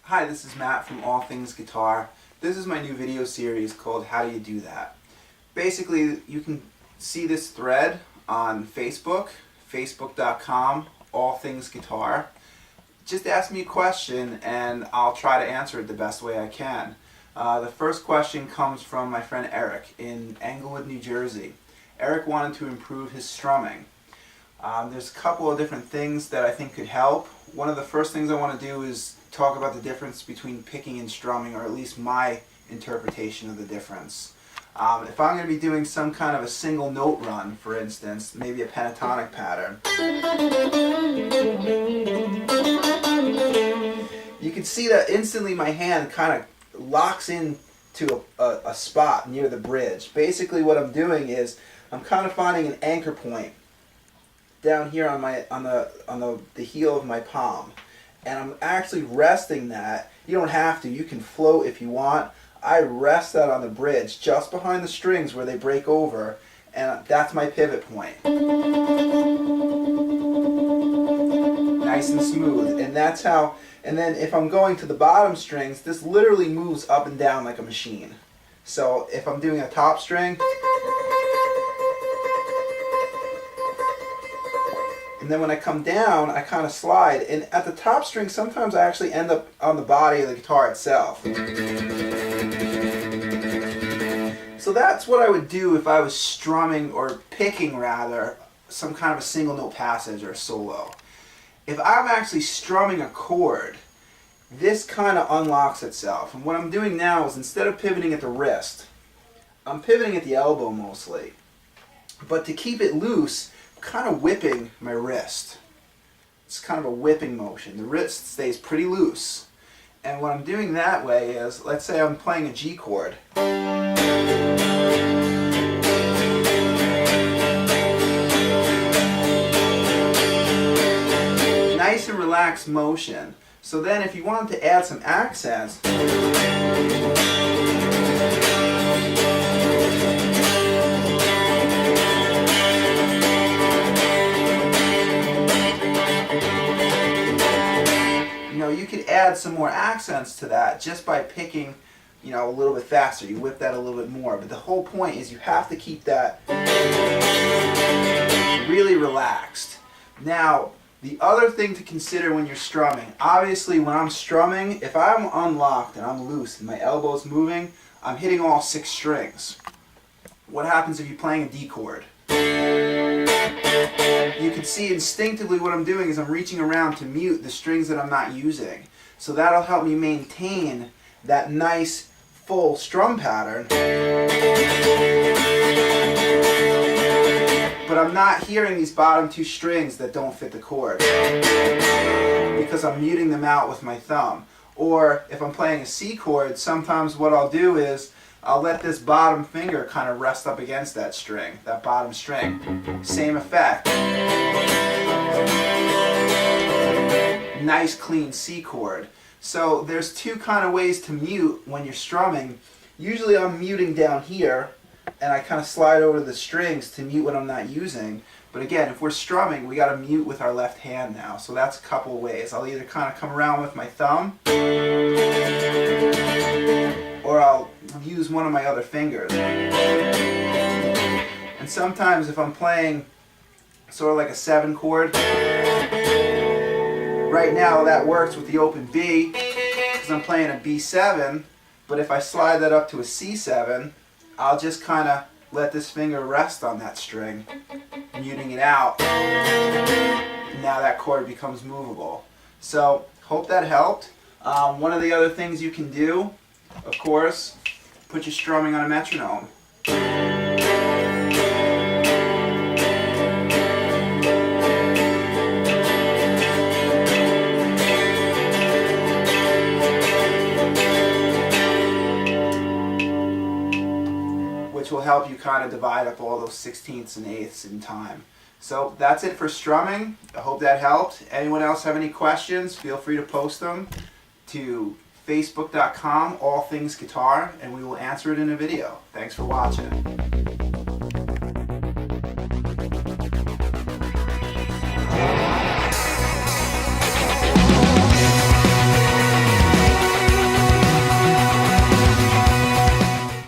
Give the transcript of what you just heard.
Hi, this is Matt from All Things Guitar. This is my new video series called How Do You Do That? Basically, you can see this thread on Facebook, facebook.com, All Things Guitar. Just ask me a question and I'll try to answer it the best way I can. The first question comes from my friend Eric in Englewood, New Jersey. Eric wanted to improve his strumming. There's a couple of different things that I think could help. One of the first things I want to do is talk about the difference between picking and strumming, or at least my interpretation of the difference. If I'm going to be doing some kind of a single note run, for instance, maybe a pentatonic pattern, you can see that instantly my hand kind of locks into a spot near the bridge. Basically what I'm doing is I'm kind of finding an anchor point down here on the heel of my palm, and I'm actually resting that. You don't have to, you can float if you want. I rest that on the bridge just behind the strings where they break over, and that's my pivot point. Nice and smooth. And that's how, and then if I'm going to the bottom strings, this literally moves up and down like a machine. So if I'm doing a top string, and then when I come down, I kind of slide. And at the top string, sometimes I actually end up on the body of the guitar itself. So that's what I would do if I was strumming, or picking rather, some kind of a single note passage or solo. If I'm actually strumming a chord, this kind of unlocks itself. And what I'm doing now is, instead of pivoting at the wrist, I'm pivoting at the elbow mostly. But to keep it loose, kind of whipping my wrist. It's kind of a whipping motion. The wrist stays pretty loose. And what I'm doing that way is, let's say I'm playing a G chord. Nice and relaxed motion. So then if you wanted to add some accents, you could add some more accents to that just by picking, a little bit faster. You whip that a little bit more. But the whole point is you have to keep that really relaxed. Now, the other thing to consider when you're strumming, obviously when I'm strumming, if I'm unlocked and I'm loose and my elbow's moving, I'm hitting all 6 strings. What happens if you're playing a D chord? You can see instinctively what I'm doing is I'm reaching around to mute the strings that I'm not using. So that'll help me maintain that nice full strum pattern. But I'm not hearing these bottom 2 strings that don't fit the chord, because I'm muting them out with my thumb. Or if I'm playing a C chord, sometimes what I'll do is I'll let this bottom finger kind of rest up against that string, that bottom string. Same effect. Nice clean C chord. So there's 2 kind of ways to mute when you're strumming. Usually I'm muting down here, and I kind of slide over the strings to mute what I'm not using. But again, if we're strumming, we got to mute with our left hand now. So that's a couple of ways. I'll either kind of come around with my thumb, or I'll use one of my other fingers. And sometimes if I'm playing sort of like a 7 chord, right now that works with the open B because I'm playing a B7, but if I slide that up to a C7, I'll just kind of let this finger rest on that string, muting it out. And now that chord becomes movable. So, hope that helped. One of the other things you can do, of course, put your strumming on a metronome. Which will help you kind of divide up all those 16ths and 8ths in time. So that's it for strumming. I hope that helped. Anyone else have any questions? Feel free to post them to facebook.com, All Things Guitar, and we will answer it in a video. Thanks for watching.